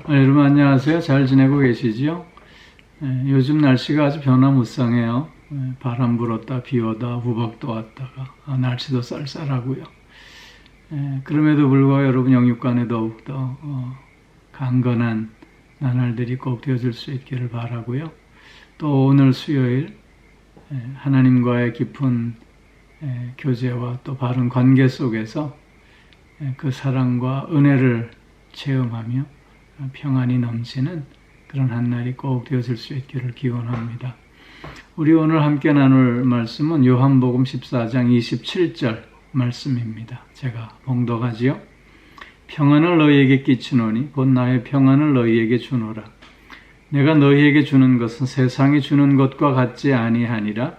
여러분 안녕하세요. 잘 지내고 계시지요? 요즘 날씨가 아주 변화무쌍해요. 바람 불었다 비 오다 우박도 왔다가 날씨도 쌀쌀하고요. 그럼에도 불구하고 여러분 영육간에 더욱더 강건한 나날들이 꼭 되어줄 수 있기를 바라고요. 또 오늘 수요일 하나님과의 깊은 교제와 또 바른 관계 속에서 그 사랑과 은혜를 체험하며 평안이 넘치는 그런 한날이 꼭 되어질 수 있기를 기원합니다. 우리 오늘 함께 나눌 말씀은 요한복음 14장 27절 말씀입니다. 제가 봉독하지요. 평안을 너희에게 끼치노니 곧 나의 평안을 너희에게 주노라. 내가 너희에게 주는 것은 세상이 주는 것과 같지 아니하니라.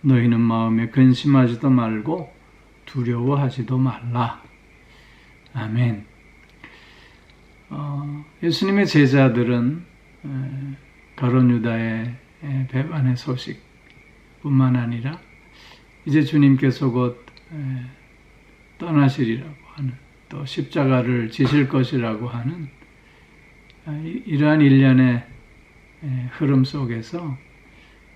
너희는 마음에 근심하지도 말고 두려워하지도 말라. 아멘. 예수님의 제자들은 가룟 유다의 배반의 소식뿐만 아니라 이제 주님께서 곧 떠나시리라고 하는 또 십자가를 지실 것이라고 하는 이러한 일련의 흐름 속에서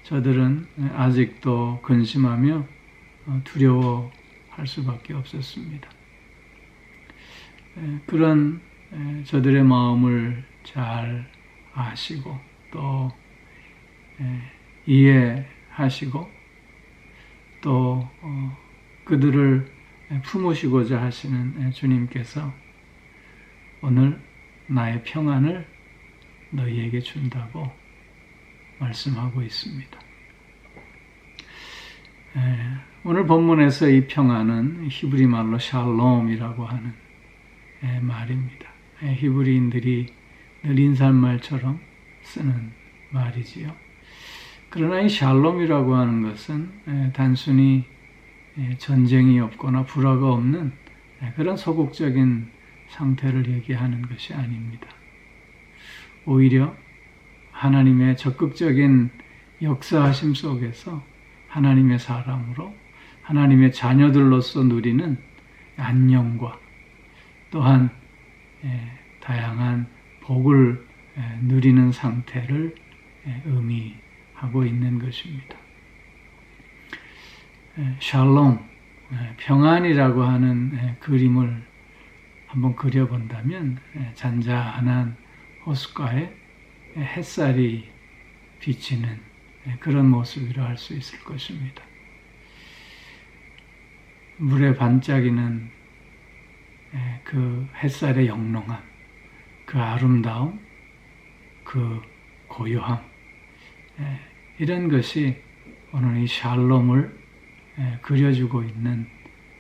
저들은 아직도 근심하며 두려워할 수밖에 없었습니다. 그런 저들의 마음을 잘 아시고 또 이해하시고 또 그들을 품으시고자 하시는 주님께서 오늘 나의 평안을 너희에게 준다고 말씀하고 있습니다. 오늘 본문에서 이 평안은 히브리 말로 샬롬이라고 하는 말입니다. 히브리인들이 늘 인사말처럼 쓰는 말이지요. 그러나 이 샬롬이라고 하는 것은 단순히 전쟁이 없거나 불화가 없는 그런 소극적인 상태를 얘기하는 것이 아닙니다. 오히려 하나님의 적극적인 역사하심 속에서 하나님의 사람으로 하나님의 자녀들로서 누리는 안녕과 또한 다양한 복을 누리는 상태를 의미하고 있는 것입니다. 샬롬, 평안이라고 하는 그림을 한번 그려본다면 잔잔한 호숫가에 햇살이 비치는 그런 모습이라 할 수 있을 것입니다. 물에 반짝이는 그 햇살의 영롱함, 그 아름다움, 그 고요함, 이런 것이 오늘 이 샬롬을 그려주고 있는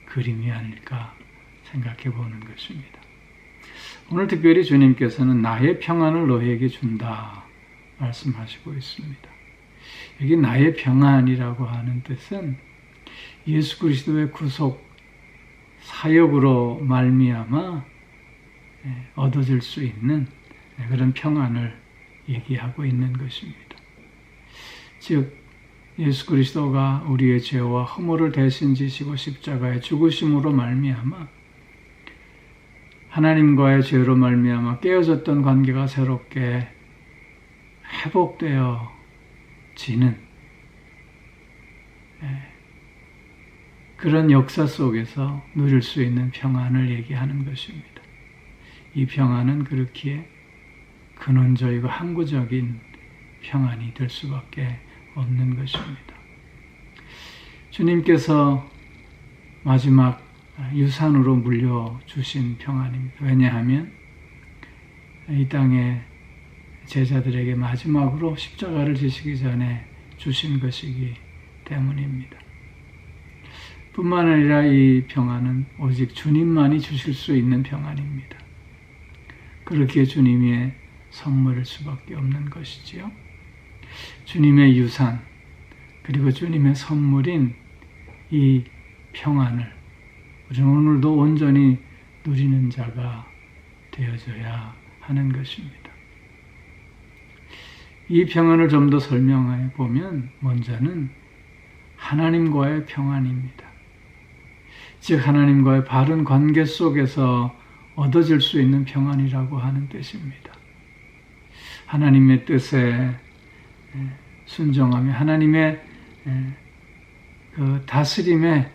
그림이 아닐까 생각해 보는 것입니다. 오늘 특별히 주님께서는 나의 평안을 너희에게 준다 말씀하시고 있습니다. 여기 나의 평안이라고 하는 뜻은 예수 그리스도의 구속 사역으로 말미암아 얻어질 수 있는 그런 평안을 얘기하고 있는 것입니다. 즉 예수 그리스도가 우리의 죄와 허물을 대신 지시고 십자가에 죽으심으로 말미암아 하나님과의 죄로 말미암아 깨어졌던 관계가 새롭게 회복되어지는 그런 역사 속에서 누릴 수 있는 평안을 얘기하는 것입니다. 이 평안은 그렇기에 근원적이고 항구적인 평안이 될 수밖에 없는 것입니다. 주님께서 마지막 유산으로 물려주신 평안입니다. 왜냐하면 이 땅에 제자들에게 마지막으로 십자가를 지시기 전에 주신 것이기 때문입니다. 뿐만 아니라 이 평안은 오직 주님만이 주실 수 있는 평안입니다. 그렇기에 주님의 선물일 수밖에 없는 것이지요. 주님의 유산 그리고 주님의 선물인 이 평안을 우리는 오늘도 온전히 누리는 자가 되어져야 하는 것입니다. 이 평안을 좀 더 설명해 보면 먼저는 하나님과의 평안입니다. 즉 하나님과의 바른 관계 속에서 얻어질 수 있는 평안이라고 하는 뜻입니다. 하나님의 뜻에 순종하며 하나님의 그 다스림에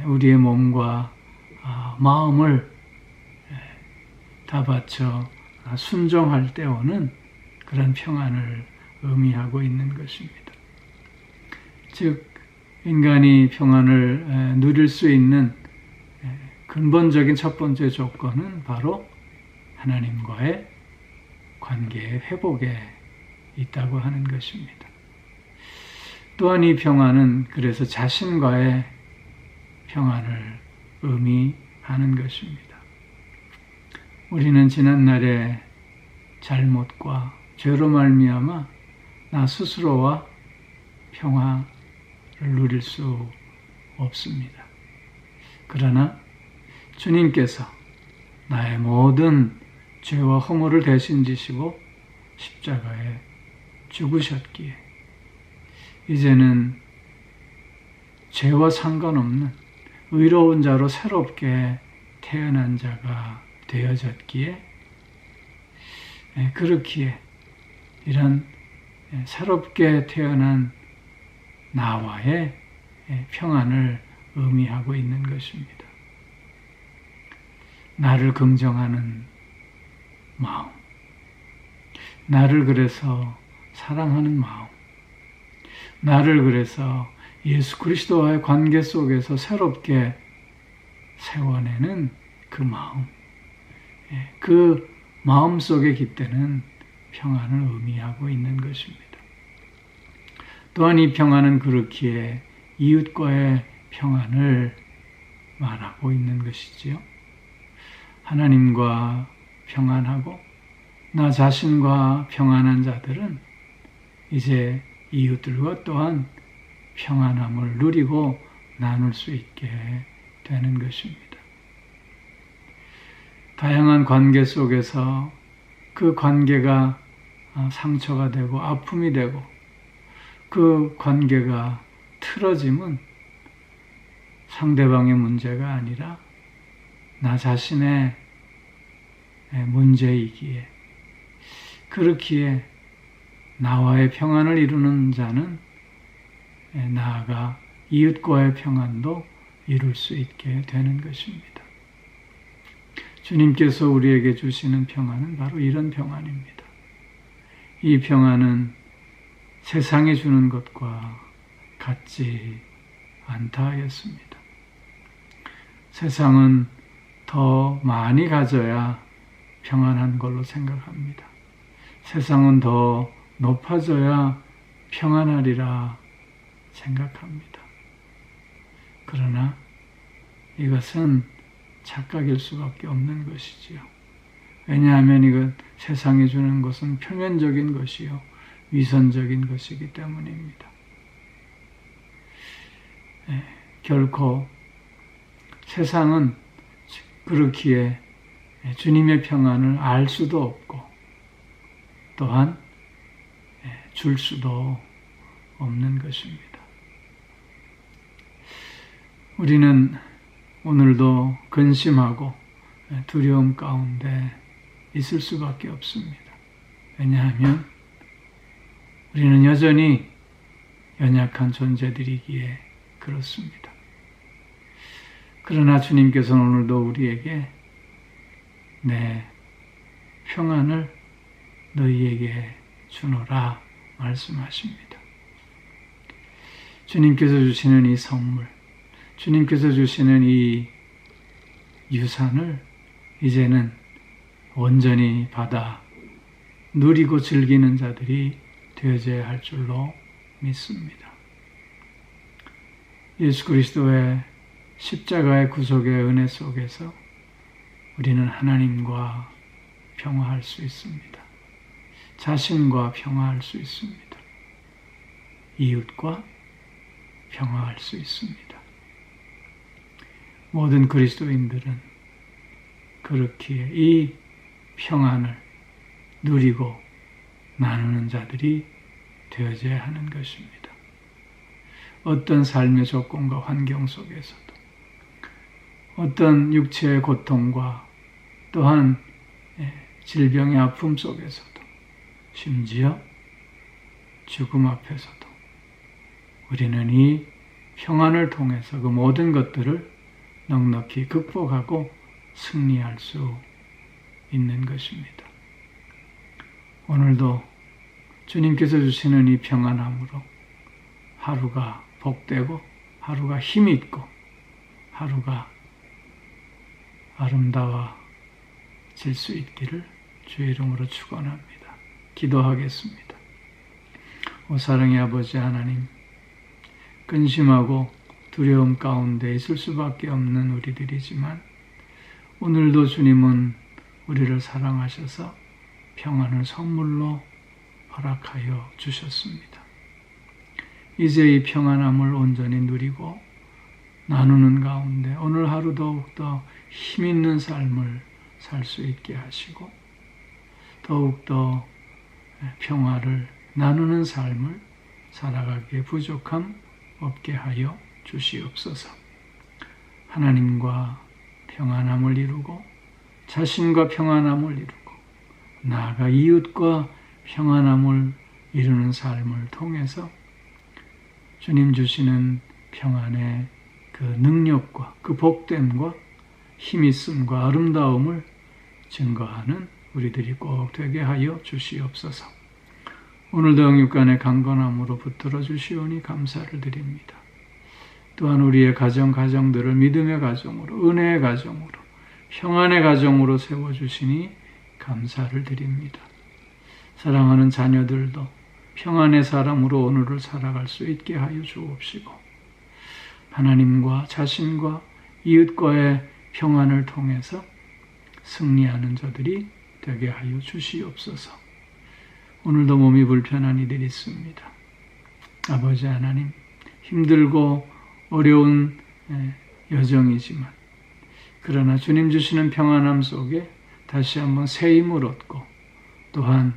우리의 몸과 마음을 다 바쳐 순종할 때 오는 그런 평안을 의미하고 있는 것입니다. 즉 인간이 평안을 누릴 수 있는 근본적인 첫 번째 조건은 바로 하나님과의 관계의 회복에 있다고 하는 것입니다. 또한 이 평안은 그래서 자신과의 평안을 의미하는 것입니다. 우리는 지난날의 잘못과 죄로 말미암아 나 스스로와 평화를 누릴 수 없습니다. 그러나 주님께서 나의 모든 죄와 허물을 대신 지시고 십자가에 죽으셨기에 이제는 죄와 상관없는 의로운 자로 새롭게 태어난 자가 되어졌기에 그렇기에 이런 새롭게 태어난 나와의 평안을 의미하고 있는 것입니다. 나를 긍정하는 마음, 나를 그래서 사랑하는 마음, 나를 그래서 예수 그리스도와의 관계 속에서 새롭게 세워내는 그 마음, 그 마음 속에 깃대는 평안을 의미하고 있는 것입니다. 또한 이 평안은 그렇기에 이웃과의 평안을 말하고 있는 것이지요. 하나님과 평안하고 나 자신과 평안한 자들은 이제 이웃들과 또한 평안함을 누리고 나눌 수 있게 되는 것입니다. 다양한 관계 속에서 그 관계가 상처가 되고 아픔이 되고 그 관계가 틀어짐은 상대방의 문제가 아니라 나 자신의 문제이기에 그렇기에 나와의 평안을 이루는 자는 나아가 이웃과의 평안도 이룰 수 있게 되는 것입니다. 주님께서 우리에게 주시는 평안은 바로 이런 평안입니다. 이 평안은 세상에 주는 것과 같지 않다 하였습니다. 세상은 더 많이 가져야 평안한 걸로 생각합니다. 세상은 더 높아져야 평안하리라 생각합니다. 그러나 이것은 착각일 수밖에 없는 것이지요. 왜냐하면 이건 세상에 주는 것은 표면적인 것이요 위선적인 것이기 때문입니다. 결코 세상은 그렇기에 주님의 평안을 알 수도 없고 또한 줄 수도 없는 것입니다. 우리는 오늘도 근심하고 두려움 가운데 있을 수밖에 없습니다. 왜냐하면 우리는 여전히 연약한 존재들이기에 그렇습니다. 그러나 주님께서는 오늘도 우리에게 내 평안을 너희에게 주노라 말씀하십니다. 주님께서 주시는 이 선물, 주님께서 주시는 이 유산을 이제는 온전히 받아 누리고 즐기는 자들이 되어져야 할 줄로 믿습니다. 예수 그리스도의 십자가의 구속의 은혜 속에서 우리는 하나님과 평화할 수 있습니다. 자신과 평화할 수 있습니다. 이웃과 평화할 수 있습니다. 모든 그리스도인들은 그렇기에 이 평안을 누리고 나누는 자들이 되어져야 하는 것입니다. 어떤 삶의 조건과 환경 속에서도 어떤 육체의 고통과 또한 질병의 아픔 속에서도 심지어 죽음 앞에서도 우리는 이 평안을 통해서 그 모든 것들을 넉넉히 극복하고 승리할 수 있는 것입니다. 오늘도 주님께서 주시는 이 평안함으로 하루가 복되고 하루가 힘있고 하루가 아름다워질 수 있기를 주의 이름으로 축원합니다. 기도하겠습니다. 오 사랑의 아버지 하나님, 근심하고 두려움 가운데 있을 수밖에 없는 우리들이지만 오늘도 주님은 우리를 사랑하셔서 평안을 선물로 허락하여 주셨습니다. 이제 이 평안함을 온전히 누리고 나누는 가운데 오늘 하루 더욱더 힘있는 삶을 살 수 있게 하시고 더욱더 평화를 나누는 삶을 살아가기에 부족함 없게 하여 주시옵소서. 하나님과 평안함을 이루고 자신과 평안함을 이루고 나아가 이웃과 평안함을 이루는 삶을 통해서 주님 주시는 평안의 그 능력과 그 복됨과 힘있음과 아름다움을 증거하는 우리들이 꼭 되게 하여 주시옵소서. 오늘도 영육간의 강건함으로 붙들어 주시오니 감사를 드립니다. 또한 우리의 가정들을 믿음의 가정으로, 은혜의 가정으로, 평안의 가정으로 세워주시니 감사를 드립니다. 사랑하는 자녀들도 평안의 사람으로 오늘을 살아갈 수 있게 하여 주옵시고 하나님과 자신과 이웃과의 평안을 통해서 승리하는 자들이 되게 하여 주시옵소서. 오늘도 몸이 불편한 이들이 있습니다. 아버지 하나님, 힘들고 어려운 여정이지만 그러나 주님 주시는 평안함 속에 다시 한번 새 힘을 얻고 또한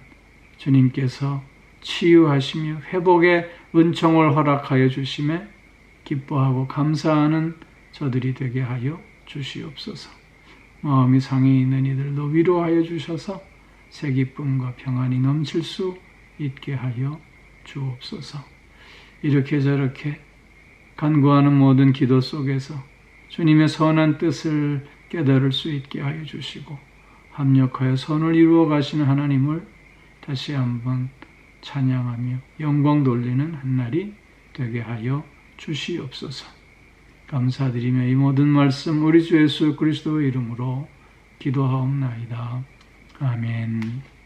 주님께서 치유하시며 회복의 은총을 허락하여 주심에 기뻐하고 감사하는 저들이 되게 하여 주시옵소서. 마음이 상해 있는 이들도 위로하여 주셔서 새 기쁨과 평안이 넘칠 수 있게 하여 주옵소서. 이렇게 저렇게 간구하는 모든 기도 속에서 주님의 선한 뜻을 깨달을 수 있게 하여 주시고 합력하여 선을 이루어 가시는 하나님을 다시 한번 찬양하며 영광 돌리는 한날이 되게 하여 주시옵소서. 감사드리며 이 모든 말씀 우리 주 예수 그리스도의 이름으로 기도하옵나이다. 아멘.